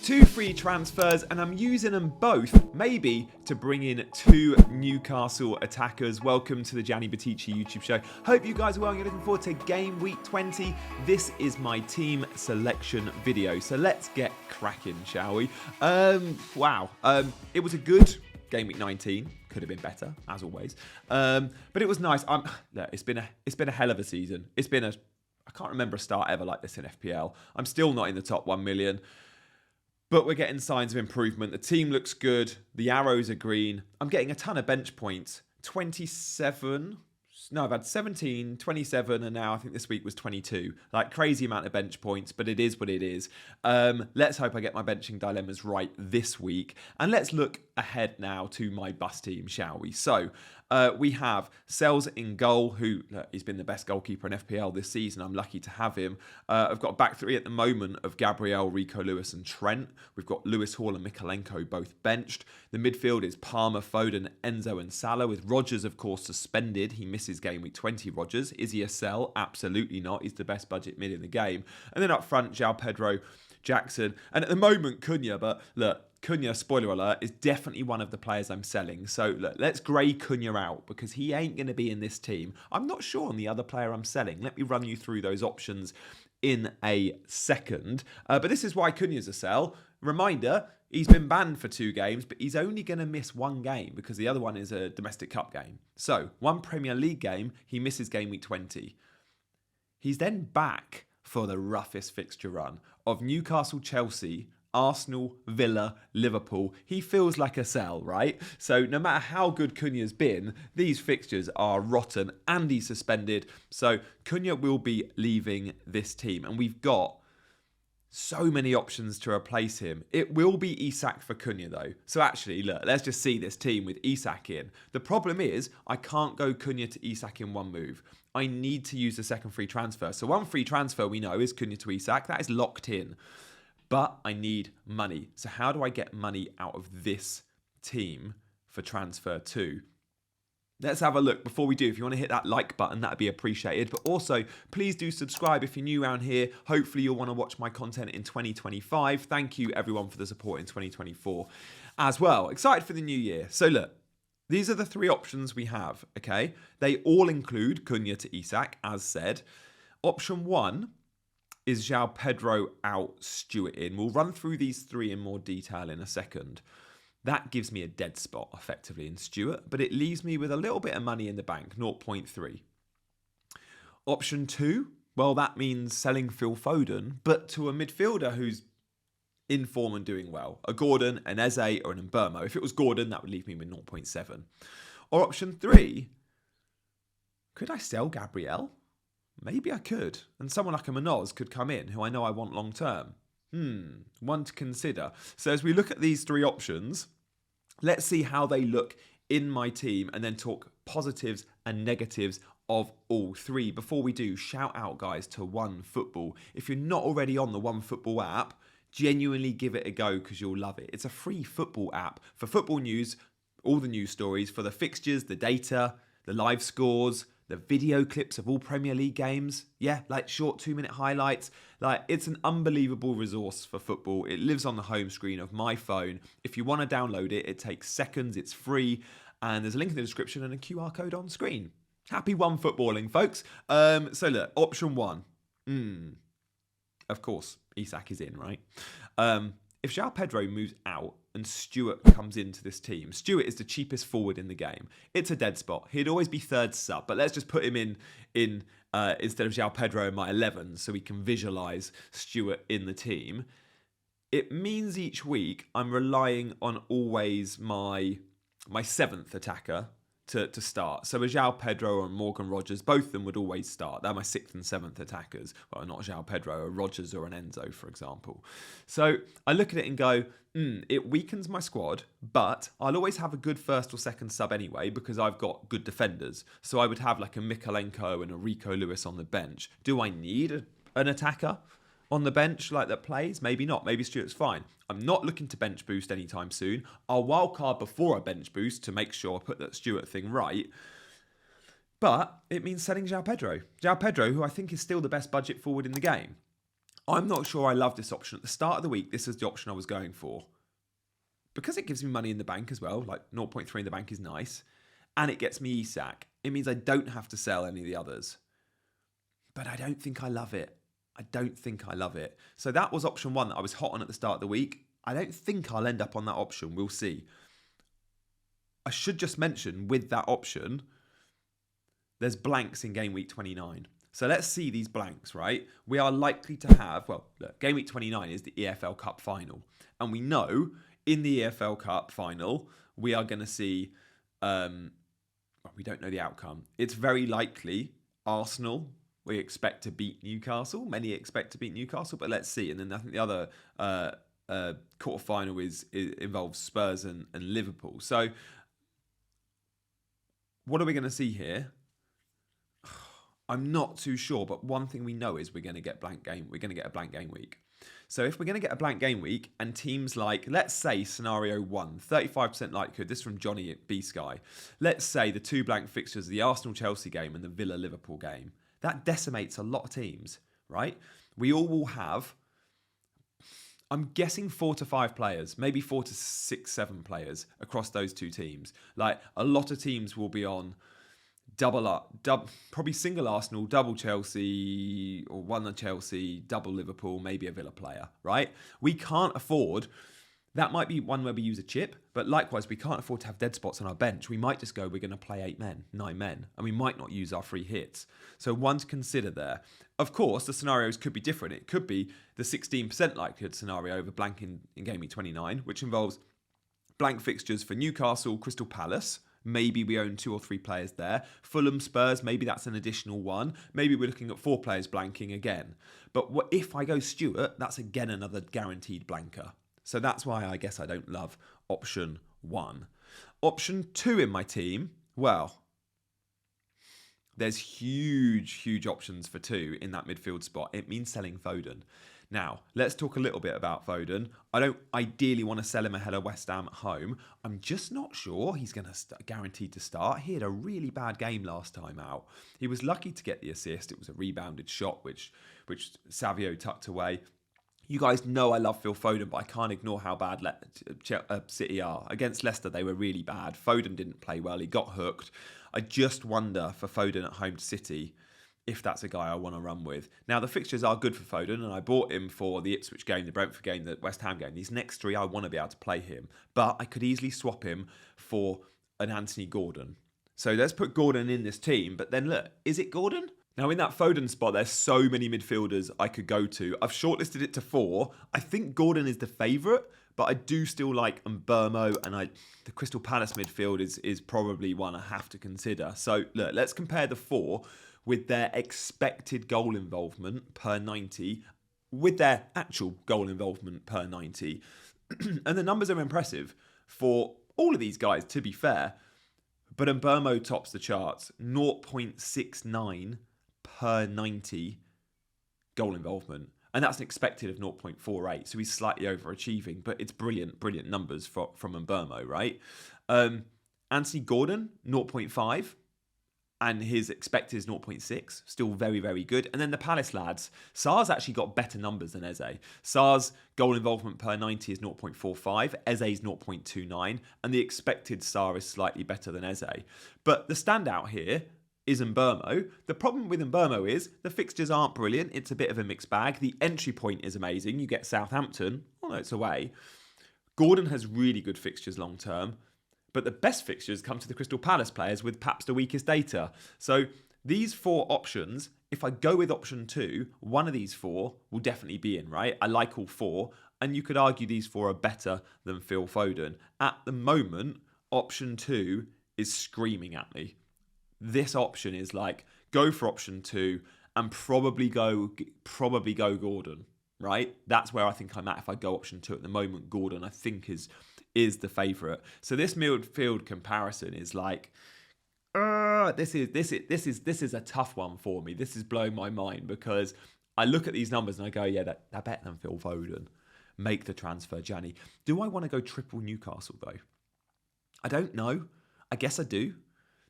2 free transfers, and I'm using them both maybe to bring in 2 Newcastle attackers. Welcome to the Gianni YouTube show. Hope you guys are well and you're looking forward to Game Week 20. This is my team selection video, so let's get cracking, shall we? Wow, it was a good Game Week 19. Could have been better, as always, but it was nice. Look, it's been a hell of a season. I can't remember a start ever like this in FPL. I'm still not in the top 1 million. But we're getting signs of improvement. The team looks good. The arrows are green. I'm getting a ton of bench points. 27. No, I've had 17, 27, and now I think this week was 22. Like, crazy amount of bench points, but it is what it is. Let's hope I get my benching dilemmas right this week. And let's look ahead now to my bus team, shall we? So, we have Sells in goal, who he's been the best goalkeeper in FPL this season. I'm lucky to have him. I've got a back three at the moment of Gabriel, Rico Lewis and Trent. We've got Lewis Hall and Mikalenko both benched. The midfield is Palmer, Foden, Enzo and Salah, with Rodgers, of course, suspended. He misses Game Week 20, Rodgers. Is he a sell? Absolutely not. He's the best budget mid in the game. And then up front, João Pedro, Jackson, and at the moment, Cunha. But look, Cunha, spoiler alert, is definitely one of the players I'm selling. So look, let's grey Cunha out because he ain't going to be in this team. I'm not sure on the other player I'm selling. Let me run you through those options in a second. But this is why Cunha's a sell. Reminder, he's been banned for 2 games, but he's only going to miss 1 game because the other one is a domestic cup game. So 1 Premier League game, he misses Game Week 20. He's then back for the roughest fixture run of Newcastle, Chelsea, Arsenal, Villa, Liverpool. He feels like a sell, right? So no matter how good Cunha's been, these fixtures are rotten and he's suspended. So Cunha will be leaving this team. And we've got so many options to replace him. It will be Isak for Cunha though. So actually, look, let's just see this team with Isak in. The problem is I can't go Cunha to Isak in one move. I need to use the second free transfer. So 1 free transfer we know is Cunha to Isak. That is locked in. But I need money. So how do I get money out of this team for transfer 2? Let's have a look. Before we do, if you want to hit that like button, that'd be appreciated. But also, please do subscribe if you're new around here. Hopefully you'll want to watch my content in 2025. Thank you everyone for the support in 2024 as well. Excited for the new year. So look, these are the 3 options we have, okay? They all include Cunha to Isak, as said. Option 1 is João Pedro out, Stewart in. We'll run through these 3 in more detail in a second. That gives me a dead spot, effectively, in Stewart, but it leaves me with a little bit of money in the bank, 0.3. Option 2, well, that means selling Phil Foden, but to a midfielder who's in form and doing well. A Gordon, an Eze, or an Mbeumo. If it was Gordon, that would leave me with 0.7. Or option 3, could I sell Gabriel? Maybe I could. And someone like a Munoz could come in, who I know I want long term. One to consider. So as we look at these 3 options, let's see how they look in my team and then talk positives and negatives of all 3. Before we do, shout out, guys, to OneFootball. If you're not already on the OneFootball app, genuinely give it a go because you'll love it. It's a free football app for football news, all the news stories, for the fixtures, the data, the live scores, the video clips of all Premier League games. Yeah, like short 2-minute highlights. Like, it's an unbelievable resource for football. It lives on the home screen of my phone. If you want to download it, it takes seconds. It's free. And there's a link in the description and a QR code on screen. Happy OneFootballing, folks. So look, option 1. Of course, Isak is in, right? If João Pedro moves out and Stewart comes into this team, Stewart is the cheapest forward in the game. It's a dead spot. He'd always be 3rd sub, but let's just put him in instead of João Pedro in my 11 so we can visualise Stewart in the team. It means each week I'm relying on always my 7th attacker to start. So a João Pedro or Morgan Rodgers, both of them would always start. They're my 6th and 7th attackers. Well, not João Pedro, a Rodgers or an Enzo, for example. So I look at it and go, it weakens my squad, but I'll always have a good 1st or 2nd sub anyway because I've got good defenders. So I would have like a Mikalenko and a Rico Lewis on the bench. Do I need an attacker on the bench like that plays? Maybe not. Maybe Stewart's fine. I'm not looking to bench boost anytime soon. I'll wildcard before I bench boost to make sure I put that Stewart thing right. But it means selling João Pedro. João Pedro, who I think is still the best budget forward in the game. I'm not sure I love this option. At the start of the week, this is the option I was going for. Because it gives me money in the bank as well, like 0.3 in the bank is nice, and it gets me Isak. It means I don't have to sell any of the others. But I don't think I love it. I don't think I love it. So that was option 1 that I was hot on at the start of the week. I don't think I'll end up on that option. We'll see. I should just mention with that option, there's blanks in game week 29. So let's see these blanks, right? We are likely to have, well, look, game week 29 is the EFL Cup final. And we know in the EFL Cup final, we are going to see, we don't know the outcome. It's very likely Arsenal, we expect to beat Newcastle. Many expect to beat Newcastle, but let's see. And then I think the other quarterfinal involves Spurs and Liverpool. So what are we going to see here? I'm not too sure, but one thing we know is we're going to get a blank game week. So if we're going to get a blank game week and teams like, let's say scenario 1, 35% likelihood, this is from Johnny at B-Sky. Let's say the 2 blank fixtures, the Arsenal-Chelsea game and the Villa-Liverpool game. That decimates a lot of teams, right? We all will have, I'm guessing 4 to 5 players, maybe 4 to 6, 7 players across those 2 teams. Like a lot of teams will be on probably single Arsenal, double Chelsea, or one Chelsea, double Liverpool, maybe a Villa player, right? We can't afford, that might be one where we use a chip, but likewise, we can't afford to have dead spots on our bench. We might just go, we're going to play 8 men, 9 men, and we might not use our free hits. So one to consider there. Of course, the scenarios could be different. It could be the 16% likelihood scenario over blank in game week 29, which involves blank fixtures for Newcastle, Crystal Palace. Maybe we own 2 or 3 players there. Fulham, Spurs, maybe that's an additional 1. Maybe we're looking at 4 players blanking again. But if I go Stewart, that's again another guaranteed blanker. So that's why I guess I don't love option 1. Option 2 in my team, well, there's huge options for 2 in that midfield spot. It means selling Foden. Now, let's talk a little bit about Foden. I don't ideally want to sell him ahead of West Ham at home. I'm just not sure he's going to guaranteed to start. He had a really bad game last time out. He was lucky to get the assist. It was a rebounded shot, which Savio tucked away. You guys know I love Phil Foden, but I can't ignore how bad City are. Against Leicester, they were really bad. Foden didn't play well. He got hooked. I just wonder for Foden at home to City if that's a guy I want to run with. Now, the fixtures are good for Foden, and I bought him for the Ipswich game, the Brentford game, the West Ham game. These next 3, I want to be able to play him. But I could easily swap him for an Anthony Gordon. So let's put Gordon in this team. But then look, is it Gordon? Now, in that Foden spot, there's so many midfielders I could go to. I've shortlisted it to 4. I think Gordon is the favourite, but I do still like Mbeumo, and the Crystal Palace midfield is probably one I have to consider. So look, let's compare the 4 with their expected goal involvement per 90, with their actual goal involvement per 90. And the numbers are impressive for all of these guys, to be fair. But Mbeumo tops the charts, 0.69 per 90 goal involvement. And that's an expected of 0.48. So he's slightly overachieving, but it's brilliant numbers from Mbeumo, right? Anthony Gordon, 0.5. And his expected is 0.6. Still very good. And then the Palace lads. Sarr's actually got better numbers than Eze. Sarr's goal involvement per 90 is 0.45. Eze's 0.29. And the expected Sarr is slightly better than Eze. But the standout here is Mbeumo. The problem with Mbeumo is the fixtures aren't brilliant. It's a bit of a mixed bag. The entry point is amazing. You get Southampton. Oh, no, it's away. Gordon has really good fixtures long term. But the best fixtures come to the Crystal Palace players with perhaps the weakest data. So these 4 options, if I go with option 2, one of these 4 will definitely be in, right? I like all 4. And you could argue these 4 are better than Phil Foden. At the moment, option 2 is screaming at me. This option is like, go for option 2 and probably go Gordon, right? That's where I think I'm at if I go option 2 at the moment. Gordon, I think, is the favourite. So this midfield comparison is like, this is a tough one for me. This is blowing my mind because I look at these numbers and I go, yeah, they're better than Phil Foden. Make the transfer, Gianni. Do I want to go triple Newcastle though? I don't know. I guess I do.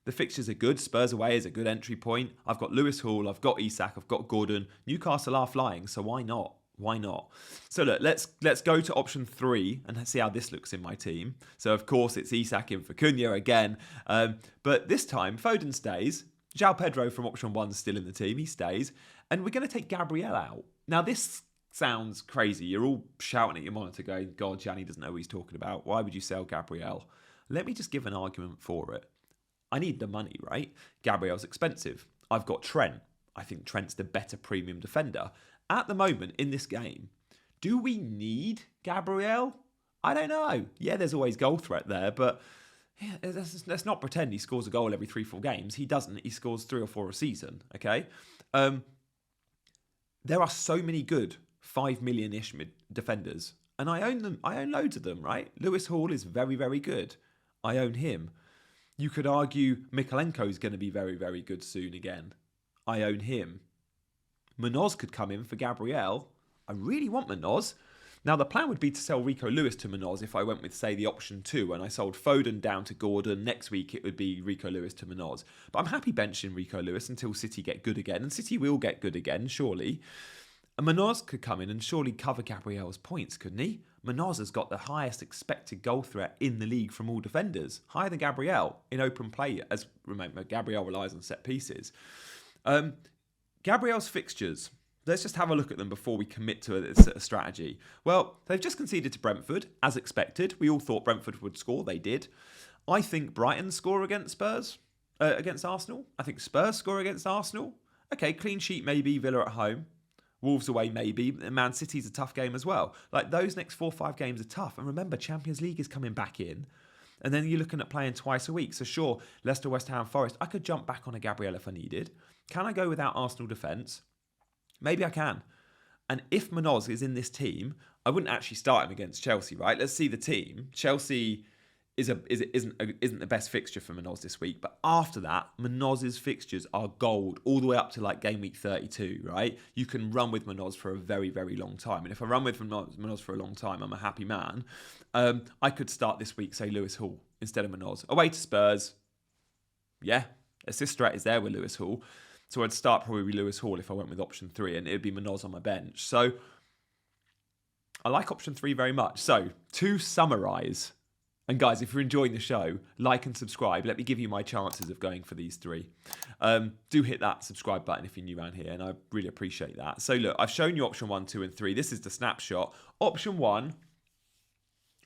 The fixtures are good. Spurs away is a good entry point. I've got Lewis Hall, I've got Isak, I've got Gordon. Newcastle are flying, so why not? Why not? So look, let's go to option 3 and see how this looks in my team. So of course it's Isak in for Cunha again, but this time Foden stays. João Pedro from option 1 is still in the team. He stays, and we're going to take Gabriel out. Now this sounds crazy. You're all shouting at your monitor, going, "God, Gianni doesn't know what he's talking about. Why would you sell Gabriel?" Let me just give an argument for it. I need the money, right? Gabriel's expensive. I've got Trent. I think Trent's the better premium defender. At the moment in this game, do we need Gabriel? I don't know. Yeah, there's always goal threat there, but yeah, let's not pretend he scores a goal every 3-4 games. He doesn't. He scores 3 or 4 a season, okay? There are so many good 5 million-ish defenders, and I own them. I own loads of them, right? Lewis Hall is very, very good. I own him. You could argue Mykolenko is going to be very, very good soon again. I own him. Munoz could come in for Gabriel. I really want Munoz. Now, the plan would be to sell Rico Lewis to Munoz if I went with, say, the option 2 and I sold Foden down to Gordon. Next week, it would be Rico Lewis to Munoz. But I'm happy benching Rico Lewis until City get good again. And City will get good again, surely. And Munoz could come in and surely cover Gabriel's points, couldn't he? Munoz has got the highest expected goal threat in the league from all defenders. Higher than Gabriel in open play. As remember, Gabriel relies on set pieces. Gabriel's fixtures. Let's just have a look at them before we commit to a strategy. Well, they've just conceded to Brentford, as expected. We all thought Brentford would score. They did. I think Brighton score against against Arsenal. I think Spurs score against Arsenal. Okay, clean sheet maybe, Villa at home. Wolves away maybe. Man City's a tough game as well. Like, those next 4 or 5 games are tough. And remember, Champions League is coming back in. And then you're looking at playing twice a week. So sure, Leicester, West Ham, Forest. I could jump back on a Gabriel if I needed. Can I go without Arsenal defence? Maybe I can. And if Munoz is in this team, I wouldn't actually start him against Chelsea, right? Let's see the team. Chelsea isn't the best fixture for Munoz this week. But after that, Munoz's fixtures are gold all the way up to like game week 32, right? You can run with Munoz for a very, very long time. And if I run with Munoz for a long time, I'm a happy man. I could start this week, say, Lewis Hall instead of Munoz. Away to Spurs. Yeah, assist threat is there with Lewis Hall. So I'd start probably Lewis Hall if I went with option 3, and it would be Munoz on my bench. So I like option 3 very much. So to summarise, and guys, if you're enjoying the show, like and subscribe. Let me give you my chances of going for these 3. Do hit that subscribe button if you're new around here, and I really appreciate that. So look, I've shown you option 1, 2, and 3. This is the snapshot. Option 1,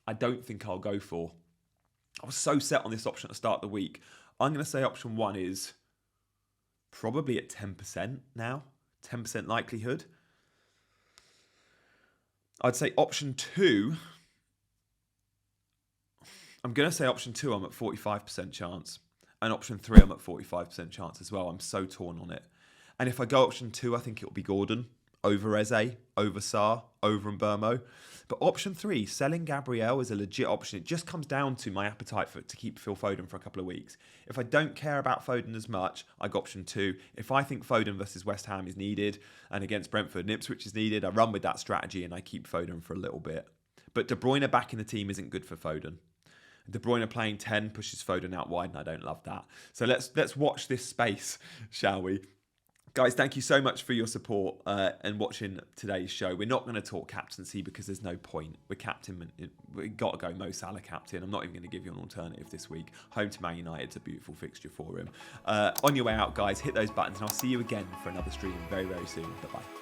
I don't think I'll go for. I was so set on this option at the start of the week. I'm going to say option 1 is probably at 10% now. 10% likelihood. I'd say option 2. I'm going to say option 2, I'm at 45% chance. And option 3, I'm at 45% chance as well. I'm so torn on it. And if I go option 2, I think it'll be Gordon over Eze, over Sarr, over Mbeumo. But option 3, selling Gabriel is a legit option. It just comes down to my appetite to keep Phil Foden for a couple of weeks. If I don't care about Foden as much, I go option 2. If I think Foden versus West Ham is needed and against Brentford and Ipswich is needed, I run with that strategy and I keep Foden for a little bit. But De Bruyne back in the team isn't good for Foden. De Bruyne playing 10 pushes Foden out wide, and I don't love that. So let's watch this space, shall we? Guys, thank you so much for your support and watching today's show. We're not going to talk captaincy because there's no point. We're captain. We've got to go Mo Salah captain. I'm not even going to give you an alternative this week. Home to Man United. It's a beautiful fixture for him. On your way out, guys, hit those buttons, and I'll see you again for another stream very, very soon. Bye-bye.